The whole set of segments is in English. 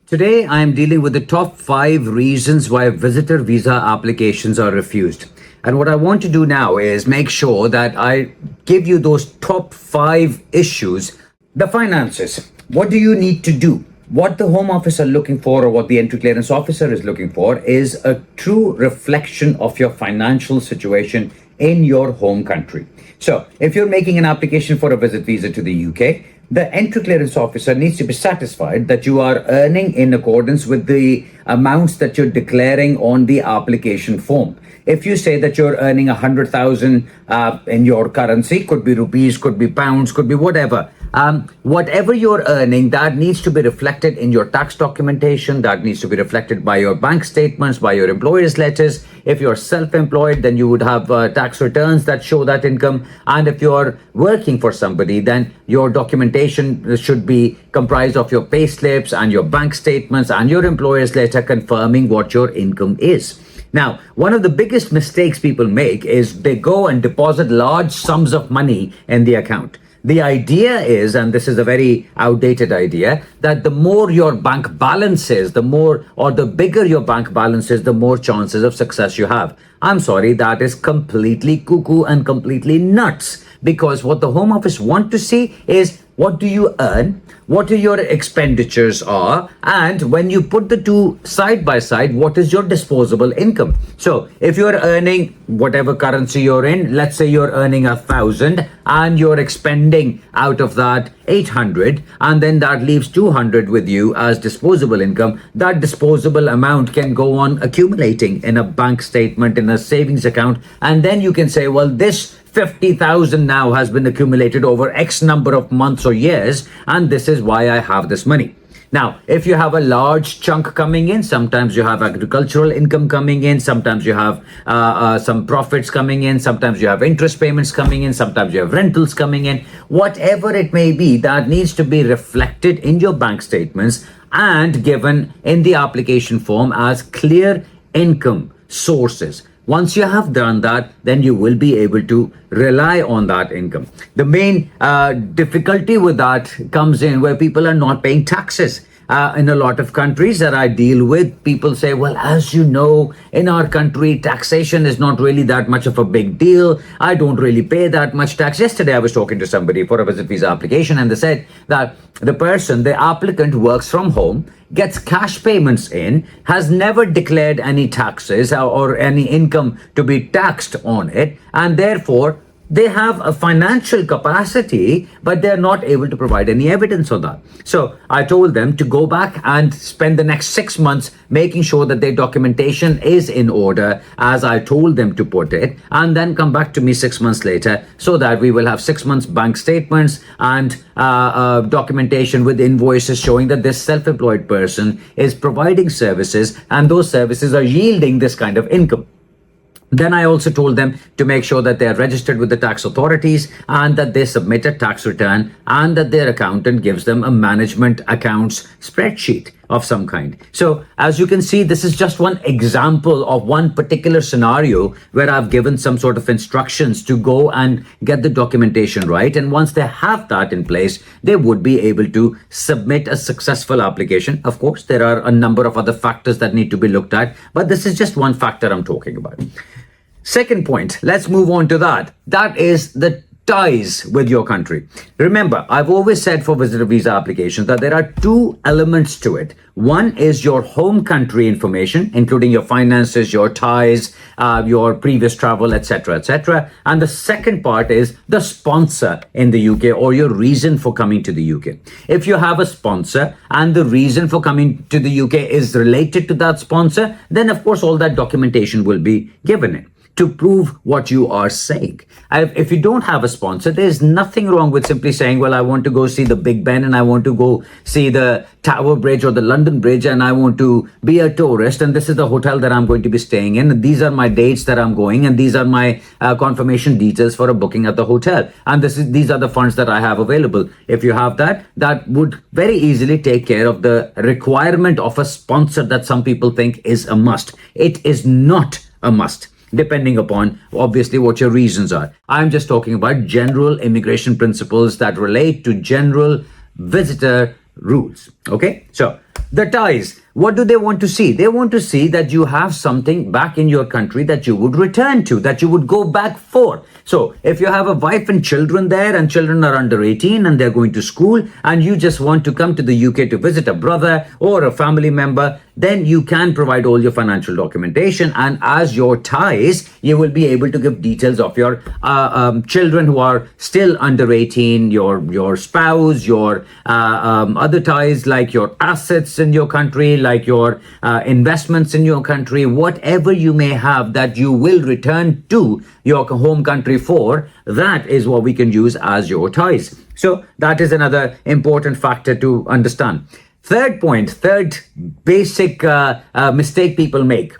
Today, I am dealing with the top 5 reasons why visitor visa applications are refused. And what I want to do now is make sure that I give you those top 5 issues. The finances. What do you need to do? What the Home Office are looking for, or what the entry clearance officer is looking for, is a true reflection of your financial situation in your home country. So if you're making an application for a visit visa to the UK, the entry clearance officer needs to be satisfied that you are earning in accordance with the amounts that you're declaring on the application form. If you say that you're earning 100,000 in your currency, could be rupees, could be pounds, could be whatever. Whatever you're earning, that needs to be reflected in your tax documentation. That needs to be reflected by your bank statements, by your employer's letters. If you're self-employed, then you would have tax returns that show that income. And if you're working for somebody, then your documentation should be comprised of your pay slips and your bank statements and your employer's letter confirming what your income is. Now, one of the biggest mistakes people make is they go and deposit large sums of money in the account. The idea is, and this is a very outdated idea, that the more your bank balance is, the bigger your bank balance is, the more chances of success you have. I'm sorry, that is completely cuckoo and completely nuts. Because what the Home Office want to see is, what do you earn, what your expenditures are, and when you put the two side by side, what is your disposable income? So if you're earning whatever currency you're in, let's say you're earning 1,000 and you're expending out of that 800, and then that leaves 200 with you as disposable income, that disposable amount can go on accumulating in a bank statement, in a savings account, and then you can say, well, this 50,000 now has been accumulated over X number of months or years, and this is why I have this money. Now, if you have a large chunk coming in, sometimes you have agricultural income coming in, sometimes you have some profits coming in, sometimes you have interest payments coming in, sometimes you have rentals coming in, whatever it may be, that needs to be reflected in your bank statements and given in the application form as clear income sources. Once you have done that, then you will be able to rely on that income. The main difficulty with that comes in where people are not paying taxes. In a lot of countries that I deal with, people say, well, as you know, in our country, taxation is not really that much of a big deal. I don't really pay that much tax. Yesterday, I was talking to somebody for a visit visa application, and they said that the applicant works from home, gets cash payments in, has never declared any taxes or any income to be taxed on it, and therefore they have a financial capacity, but they're not able to provide any evidence of that. So I told them to go back and spend the next 6 months making sure that their documentation is in order as I told them to put it, and then come back to me 6 months later so that we will have 6 months bank statements and documentation with invoices showing that this self-employed person is providing services and those services are yielding this kind of income. Then I also told them to make sure that they are registered with the tax authorities and that they submit a tax return and that their accountant gives them a management accounts spreadsheet of some kind. So as you can see, this is just one example of one particular scenario where I've given some sort of instructions to go and get the documentation right. And once they have that in place, they would be able to submit a successful application. Of course, there are a number of other factors that need to be looked at, but this is just one factor I'm talking about. Second point, let's move on to that. That is the ties with your country. Remember, I've always said for visitor visa applications that there are 2 elements to it. One is your home country information, including your finances, your ties, your previous travel, etc., etc. And the second part is the sponsor in the UK, or your reason for coming to the UK. If you have a sponsor and the reason for coming to the UK is related to that sponsor, then of course all that documentation will be given in to prove what you are saying. If you don't have a sponsor, there's nothing wrong with simply saying, well, I want to go see the Big Ben and I want to go see the Tower Bridge or the London Bridge and I want to be a tourist and this is the hotel that I'm going to be staying in. These are my dates that I'm going and these are my confirmation details for a booking at the hotel. And these are the funds that I have available. If you have that, that would very easily take care of the requirement of a sponsor that some people think is a must. It is not a must, depending upon obviously what your reasons are. I'm just talking about general immigration principles that relate to general visitor rules. Okay, so the ties, what do they want to see? They want to see that you have something back in your country that you would return to, that you would go back for. So if you have a wife and children there, and children are under 18 and they're going to school, and you just want to come to the UK to visit a brother or a family member, then you can provide all your financial documentation, and as your ties, you will be able to give details of your children who are still under 18, your spouse, your other ties like your assets in your country, like your investments in your country, whatever you may have that you will return to your home country for, that is what we can use as your ties. So that is another important factor to understand. Third point, third basic mistake people make.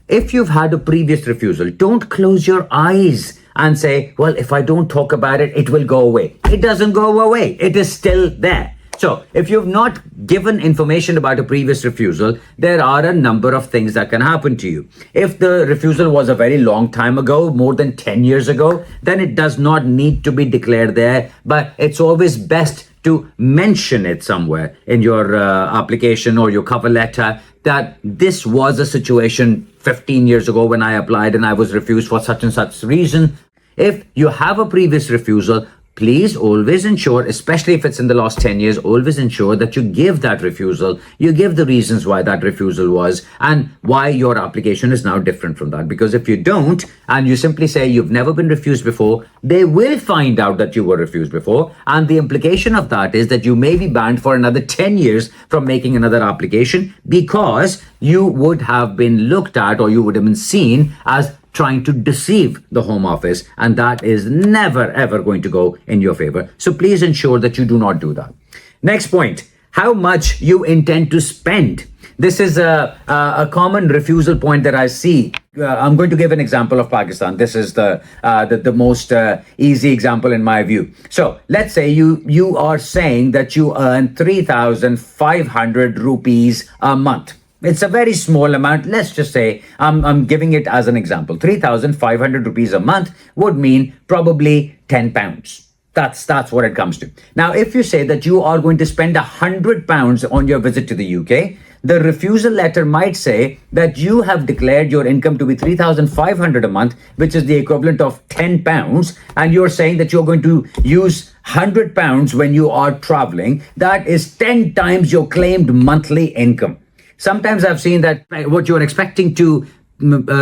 If you've had a previous refusal, don't close your eyes and say, well, if I don't talk about it, it will go away. It doesn't go away. It is still there. So if you've not given information about a previous refusal, there are a number of things that can happen to you. If the refusal was a very long time ago, more than 10 years ago, then it does not need to be declared there. But it's always best to mention it somewhere in your application or your cover letter that this was a situation 15 years ago when I applied and I was refused for such and such reason. If you have a previous refusal, please always ensure, especially if it's in the last 10 years, always ensure that you give that refusal. You give the reasons why that refusal was and why your application is now different from that. Because if you don't, and you simply say you've never been refused before, they will find out that you were refused before. And the implication of that is that you may be banned for another 10 years from making another application, because you would have been looked at, or you would have been seen as trying to deceive the Home Office, and that is never ever going to go in your favor. So please ensure that you do not do that. Next point, how much you intend to spend. This is a common refusal point that I see. I'm going to give an example of Pakistan. This is the most easy example in my view. So let's say you are saying that you earn 3,500 rupees a month. It's a very small amount. Let's just say, I'm giving it as an example. 3,500 rupees a month would mean probably 10 pounds. That's what it comes to. Now, if you say that you are going to spend 100 pounds on your visit to the UK, the refusal letter might say that you have declared your income to be 3,500 a month, which is the equivalent of 10 pounds. And you're saying that you're going to use 100 pounds when you are traveling. That is 10 times your claimed monthly income. Sometimes I've seen that what you're expecting to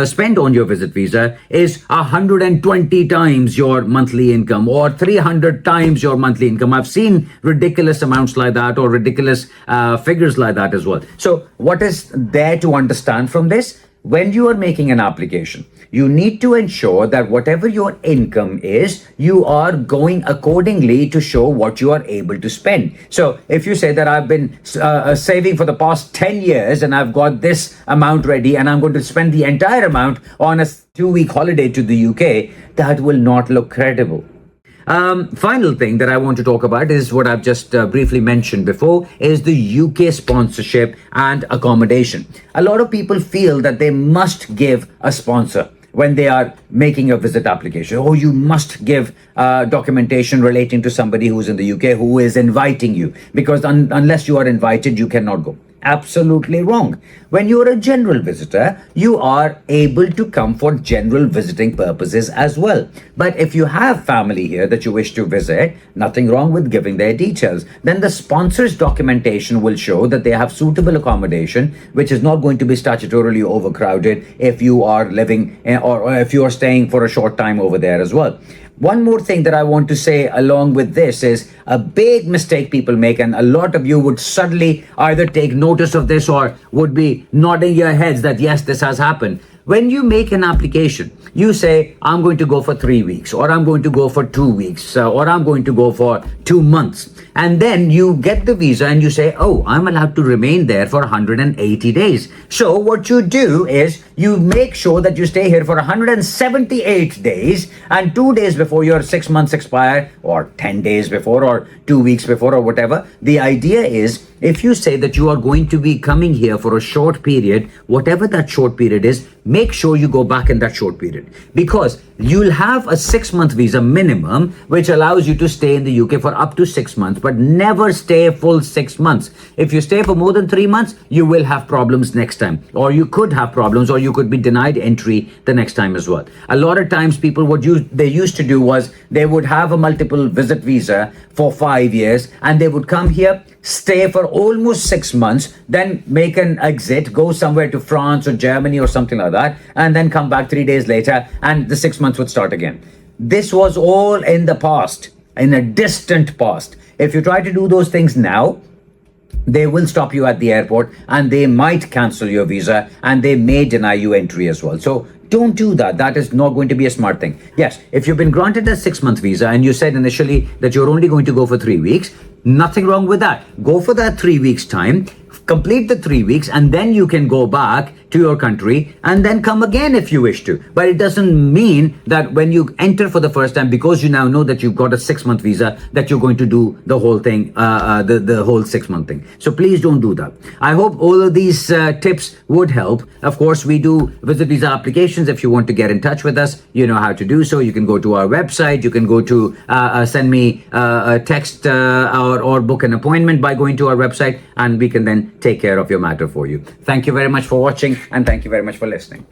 spend on your visit visa is 120 times your monthly income or 300 times your monthly income. I've seen ridiculous amounts like that, or ridiculous figures like that as well. So what is there to understand from this? When you are making an application, you need to ensure that whatever your income is, you are going accordingly to show what you are able to spend. So if you say that I've been saving for the past 10 years and I've got this amount ready and I'm going to spend the entire amount on a 2-week holiday to the UK, that will not look credible. Final thing that I want to talk about is what I've just briefly mentioned before, is the UK sponsorship and accommodation. A lot of people feel that they must give a sponsor when they are making a visit application. Oh, you must give documentation relating to somebody who's in the UK who is inviting you, because unless you are invited, you cannot go. Absolutely wrong. When you're a general visitor, you are able to come for general visiting purposes as well. But if you have family here that you wish to visit, nothing wrong with giving their details. Then the sponsor's documentation will show that they have suitable accommodation, which is not going to be statutorily overcrowded if you are living or if you are staying for a short time over there as well. One more thing that I want to say along with this is a big mistake people make, and a lot of you would suddenly either take notice of this or would be nodding your heads that yes, this has happened. When you make an application, you say, I'm going to go for 3 weeks, or I'm going to go for 2 weeks, or I'm going to go for 2 months. And then you get the visa and you say, oh, I'm allowed to remain there for 180 days. So what you do is you make sure that you stay here for 178 days, and 2 days before your 6 months expire, or 10 days before, or 2 weeks before, or whatever. The idea is if you say that you are going to be coming here for a short period, whatever that short period is, make sure you go back in that short period, because you'll have a 6-month visa minimum, which allows you to stay in the UK for up to 6 months, but never stay a full 6 months. If you stay for more than 3 months, you will have problems next time, or you could have problems, or you could be denied entry the next time as well. A lot of times people, they used to do was they would have a multiple visit visa for 5 years, and they would come here, stay for almost 6 months, then make an exit, go somewhere to France or Germany or something like that, and then come back 3 days later, and the 6 months would start again. This was all in the past, in a distant past. If you try to do those things now, they will stop you at the airport, and they might cancel your visa, and they may deny you entry as well. So don't do that. That is not going to be a smart thing. Yes, if you've been granted a 6-month visa and you said initially that you're only going to go for 3 weeks, nothing wrong with that. Go for that 3 weeks time, complete the 3 weeks, and then you can go back to your country and then come again if you wish to. But it doesn't mean that when you enter for the first time, because you now know that you've got a 6-month visa, that you're going to do the whole thing, the whole 6-month thing. So please don't do that. I hope all of these tips would help. Of course, we do visit visa applications. If you want to get in touch with us, you know how to do so. You can go to our website. You can go to send me a text or book an appointment by going to our website, and we can then take care of your matter for you. Thank you very much for watching, and thank you very much for listening.